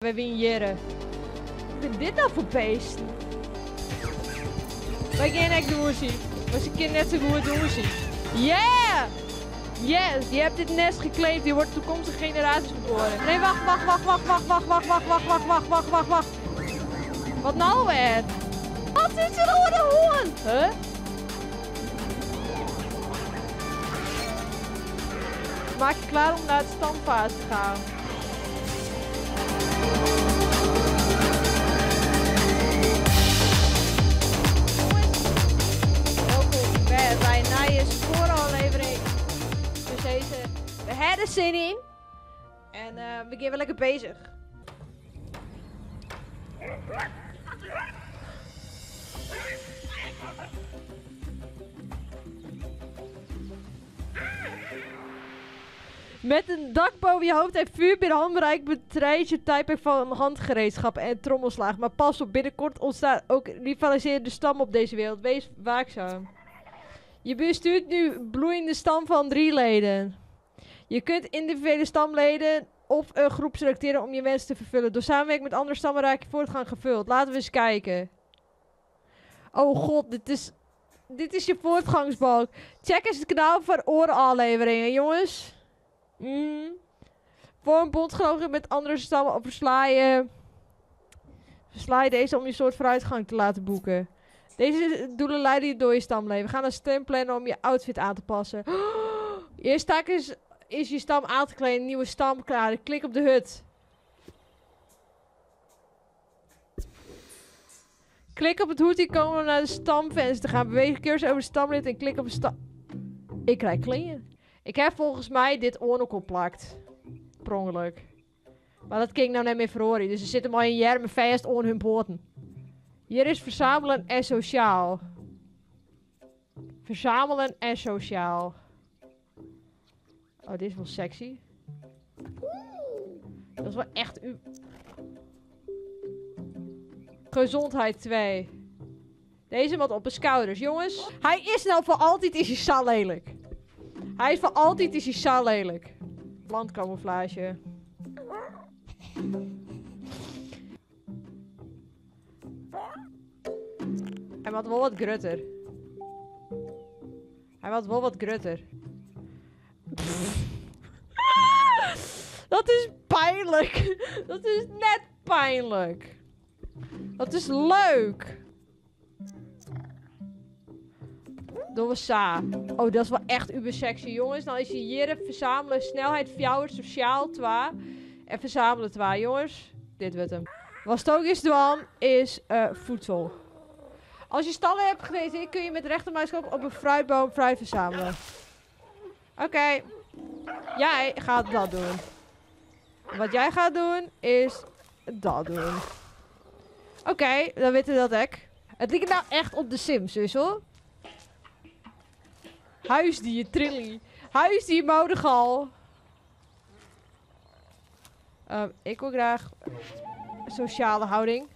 We winnen. Wat is dit nou voor beest? Wij gaan echt doen zien. Was een keer net zo goed doen zien. Yeah! Yes, je hebt dit nest geclaimd. Je wordt toekomstige generaties geboren. Nee, wacht. Wat nou weer? Wat is er over de hoorn? Huh? Maak je klaar om naar de stamfase te gaan. Welkom bij een nieuwe spooraflevering. Dus deze, we hebben er zin in. En we gaan wel lekker bezig. Met een dak boven je hoofd en vuur binnen handbereik betrij je tijdperk van handgereedschap en trommelslaag. Maar pas op, binnenkort ontstaat ook rivaliserende stam op deze wereld. Wees waakzaam. Je bestuurt nu bloeiende stam van 3 leden. Je kunt individuele stamleden of een groep selecteren om je wens te vervullen. Door samenwerking met andere stammen raak je voortgang gevuld. Laten we eens kijken. Oh god, dit is je voortgangsbalk. Check eens het kanaal voor oorafleveringen, jongens. Vorm bondgenoten met andere stammen of versla je deze om je soort vooruitgang te laten boeken. Deze doelen leiden je door je stamleven. Ga naar stem plannen om je outfit aan te passen. Eerst taak is je stam aan te kleden. Een nieuwe stam klaar. Klik op de hut. Klik op het hoed-icoon om naar de stamvenster te gaan. Beweeg cursor over de stamlid en klik op een stam... Ik krijg klingen. Ik heb volgens mij dit oornok opplakt. Per ongeluk. Maar dat kan ik nou net meer verhoren. Dus er zitten maar een jermen vast onder hun poten. Hier is verzamelen en sociaal. Verzamelen en sociaal. Oh, dit is wel sexy. Dat is wel echt... Gezondheid 2. Deze wat op de schouders. Jongens, hij is nou voor altijd is hij zo lelijk. Hij is voor altijd is hij zo lelijk. Landcamouflage. Hij wordt wel wat grutter. Dat is pijnlijk. Dat is net pijnlijk. Dat is leuk. Doen we sa. Oh, dat is wel echt uber sexy, jongens. Dan is je hier verzamelen, snelheid, fjouwer, sociaal, 2. En verzamelen 2, jongens. Dit wordt hem. Wat het ook is doen, is voedsel. Als je stallen hebt gelezen, kun je met rechtermuisknop op een fruitboom fruit verzamelen. Oké. Jij gaat dat doen. Wat jij gaat doen, is dat doen. Oké, dan weten we dat ik. Het lijkt nou echt op de Sims, dus hoor. Huisdier, Trilly. Huisdier, Modegal. Ik wil graag sociale houding.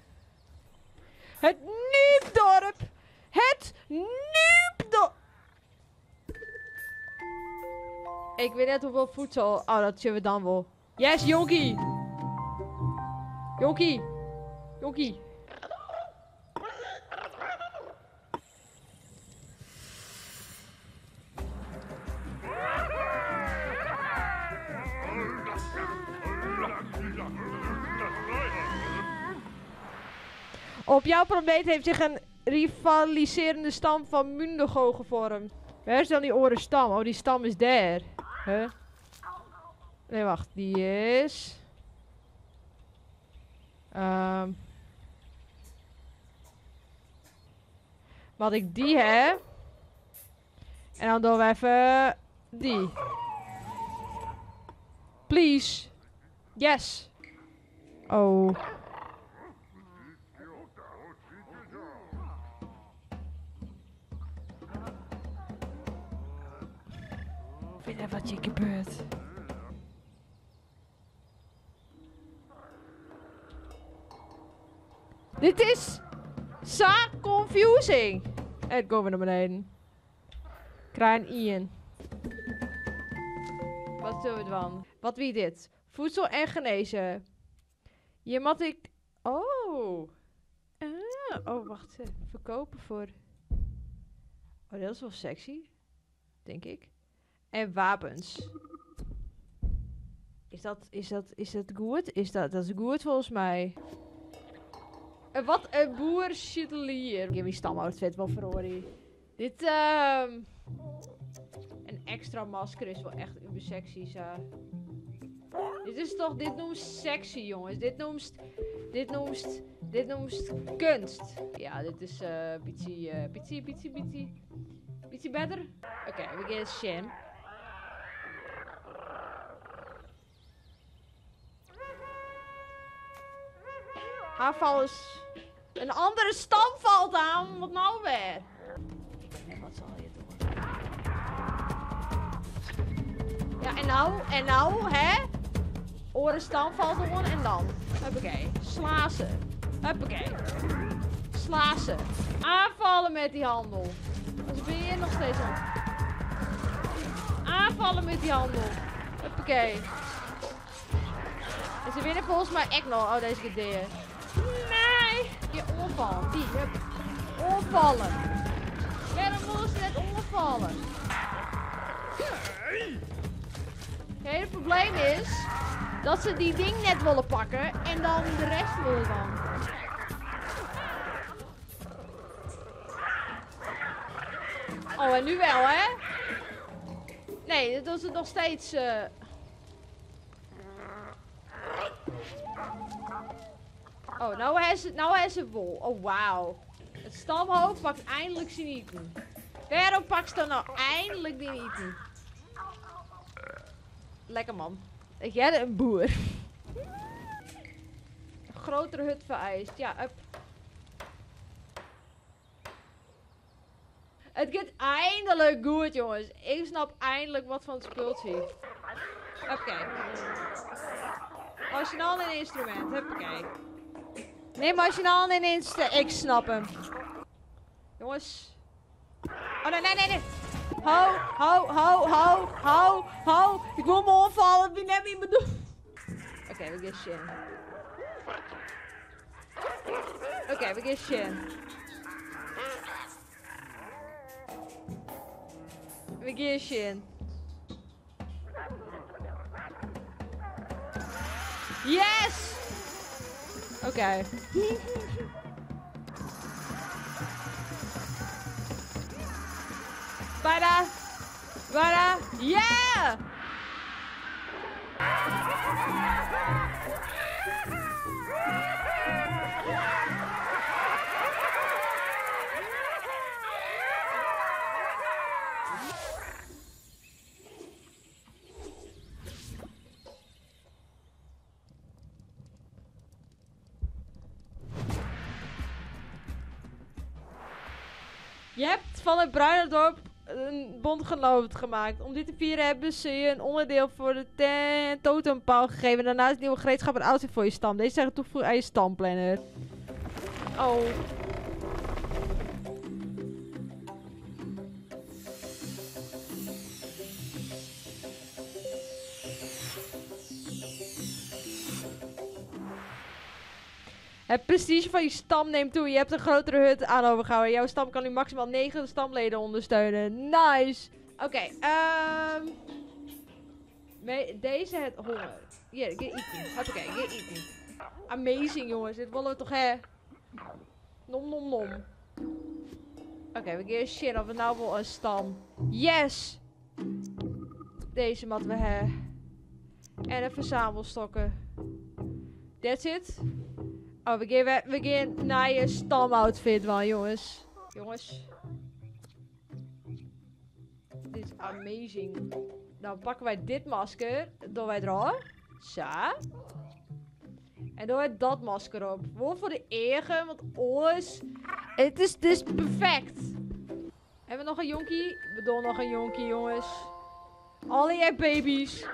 Het Noobdorp. Het Noobdorp. Ik weet net hoeveel voedsel. Oh, dat zullen we dan wel. Yes, jonkie. Jonkie. Jonkie. Op jouw planeet heeft zich een rivaliserende stam van Mundogo gevormd. Waar is dan die orenstam? Oh, die stam is daar. Huh? Nee, wacht. Die is... Wat ik die heb. En dan doen we even... Die. Please. Yes. Oh. Ik weet even wat hier gebeurt. Dit is... zo confusing. En komen we naar beneden. Kraan Ian. Wat doen we dan? Wat wie dit? Voedsel en genezen. Hier moet ik... Oh. Oh, wacht. Verkopen voor... Oh, dat is wel sexy. Denk ik. En wapens. Is dat goed? Dat is goed volgens mij. Wat een boer-chitelier. Ik heb die stamoutfit wel verhoren. Dit, een extra masker is wel echt uber sexy, zo. Dit noemt sexy, jongens. Dit noemt kunst. Ja, dit is, beetje better. Oké, we gaan Shen. Aanval is... Een andere stam valt aan. Wat nou weer? En wat zal je doen? Ja, en nou, hè? Oren stam valt er gewoon en dan. Huppakee. Sla ze. Huppakee. Sla ze. Aanvallen met die handel. Als ben je nog steeds aan. Aanvallen met die handel. Huppakee. En ze winnen volgens mij echt nog. Oh, deze keer deed. Nee! Je onvallen. Die, hup. Onvallen. Waarom moeten ze net onvallen? Het hele probleem is dat ze die ding net willen pakken en dan de rest willen dan. Oh, en nu wel, hè? Nee, dat is het nog steeds... Oh, nou is het wol. Oh, wauw. Het stamhoofd pakt eindelijk zijn eten. Waarom pakt ze dan nou eindelijk die eten? Lekker man. Jij een boer. Een grotere hut vereist. Ja, up. Het gaat eindelijk goed, jongens. Ik snap eindelijk wat van het speeltje. Oké. Machinaal en instrument. Huppakee. Nee, machinaal en instrument. Ik snap hem. Jongens. Oh, nee. Ho. Ik wil me omvallen. Wie neemt niet bedoeld? Oké, we gaan Shin. Oké, we gaan Shin. We gaan Shin. Yes! Oké. Bijna. Yeah! Je hebt van het bruine dorp een bondgenoot gemaakt. Om dit te vieren hebben ze je een onderdeel voor de totempaal gegeven. Daarnaast nieuwe gereedschap en outfit voor je stam. Deze zijn toegevoegd aan je stamplanner. Oh. Het prestige van je stam neemt toe. Je hebt een grotere hut aan overgehouden. Jouw stam kan nu maximaal 9 stamleden ondersteunen. Nice. Oké, deze het honger. Hier, get eaten. Oké, get eaten. Amazing, jongens. Dit willen we toch, hè? Nom. Oké, we gaan shit of we nou wel een stam. Yes! Deze moeten we hebben. En een verzamelstokken. That's it. Oh, we gaan naar je stamoutfit, man, jongens. Dit is amazing. Dan pakken wij dit masker. Doen wij erop. Zo. En doen wij dat masker op. Gewoon voor de eer, want oors. Het is dus perfect. Hebben we nog een jonkie? We doen nog een jonkie, jongens. Alle je baby's.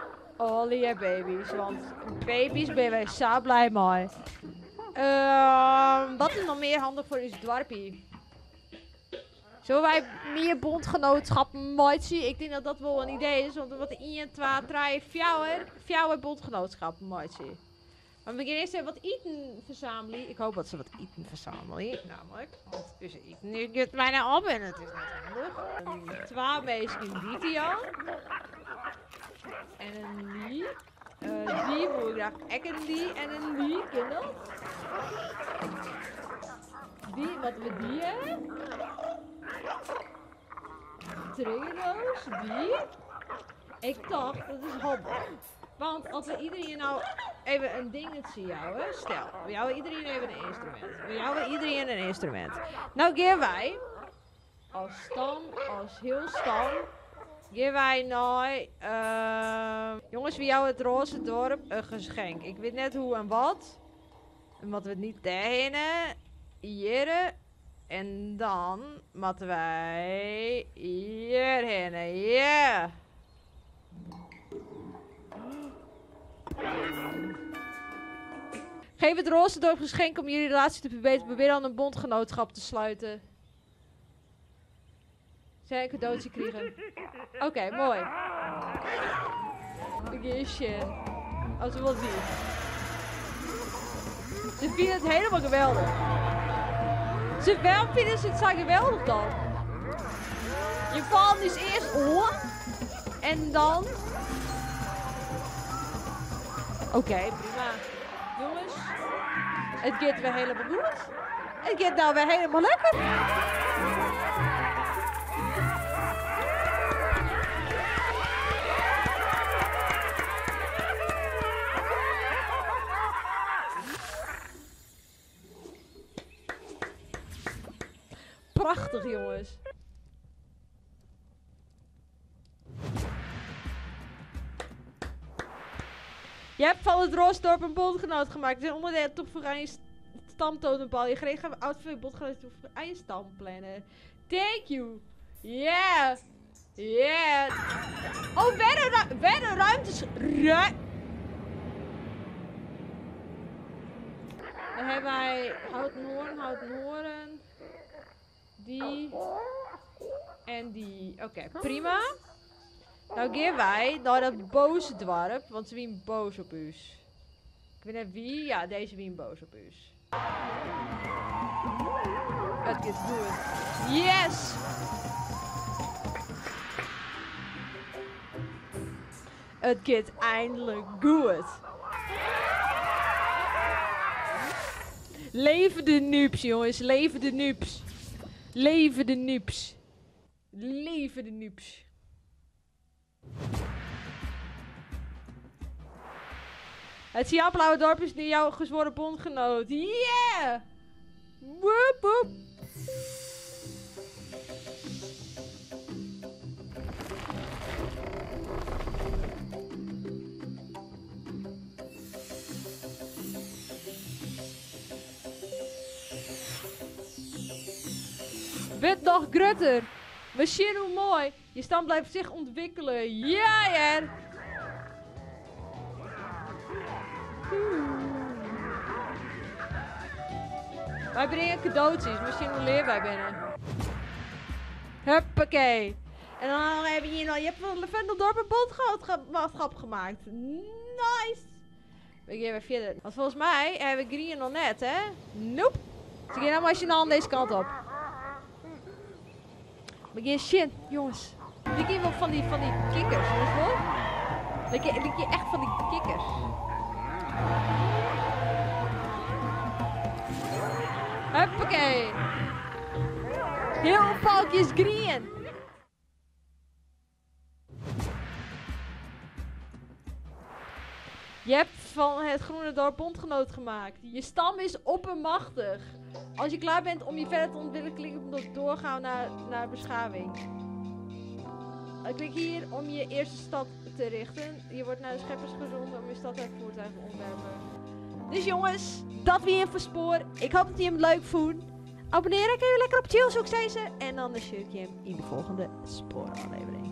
Want baby's ben wij zo blij mee. Wat is nog meer handig voor ons dwarpie? Zullen wij meer bondgenootschappen nooit zien? Ik denk dat dat wel een idee is. Want wat 1, 2, 3, 4 bondgenootschappen nooit zien. Maar we beginnen eerst even wat eten verzamelen. Ik hoop dat ze wat eten verzamelen. Namelijk, want ze eten nu het bijna op en het is net handig. 2 meisjes die al. En een die. Die wil ik graag. Ik een die en een die, kinderen. Die, wat we die hebben. Triggerdoos, die. Ik dacht, dat is handig. Want als we iedereen nou even een dingetje houden, stel, we houden iedereen even een instrument. We houden iedereen een instrument. Nou geven wij, als stam, als heel stam, geven wij nou, jongens, we houden het roze dorp een geschenk. Ik weet net hoe en wat. Omdat we het niet daarheen, hier. En dan moeten wij hierheen, ja. Geef het roze dorp geschenk om jullie relatie te verbeteren. Probeer dan een bondgenootschap te sluiten. Zij een cadeautje krijgen. Oké, mooi. Begin. Als we wel zien. Ze vinden het helemaal geweldig. Waarom vinden ze het zo geweldig dan? Je valt dus eerst op. En dan... Oké, prima. Jongens, het gaat weer helemaal goed. Het gaat nou weer helemaal lekker. Prachtig, jongens. Je hebt van het Roosdorp een bondgenoot gemaakt. Het is onderdeel toch voor aan je stamtotempaal. Je kreeg een outfit voor je bondgenoot toe aan je stamplannen. Thank you. Yeah. Yeah. Oh, werden ruimtes. Dan hebben wij Hout Noorden. Die. En die. Oké, prima. Nou gaan wij naar dat boze dwarp, want ze zijn boos op u. Ik weet niet wie, ja, deze zijn boos op u. Het gaat goed. Yes! Het gaat eindelijk goed. Leven de noobs, jongens, leven de noobs. Leven de noobs. Leven de noobs. Het Siaapblauwe dorp is nu jouw gezworen bondgenoot. Yeah! Woep woep. Wit nog grutter. Misschien hoe mooi. Je stam blijft zich ontwikkelen. Ja, ja. Wij brengen cadeautjes. Misschien hoe leer wij binnen. Huppakee. En dan heb je hier nog... Je hebt van Lavendeldorp een bondgenootschap gemaakt. Nice. We gaan weer verder. Want volgens mij hebben we Green nog net, hè? Nope. Ze gaan nou maar aan deze kant op. We gaan shit, jongens. Ik heb wel van die kikkers, jongens hoor. Ik heb echt van die kikkers. Huppakee. Heel palkjes green. Je hebt van het Groene Dorp bondgenoot gemaakt. Je stam is oppermachtig. Als je klaar bent om je verder te ontwikkelen, doorgaan naar beschaving. Klik hier om je eerste stad te richten. Je wordt naar de scheppers gezonden om je stad en voertuigen te ontwerpen. Dus jongens, dat weer voor Spoor. Ik hoop dat je hem leuk vond. Abonneren kun je lekker op Chillzoek deze. En dan zie ik je hem in de volgende Spoor aflevering.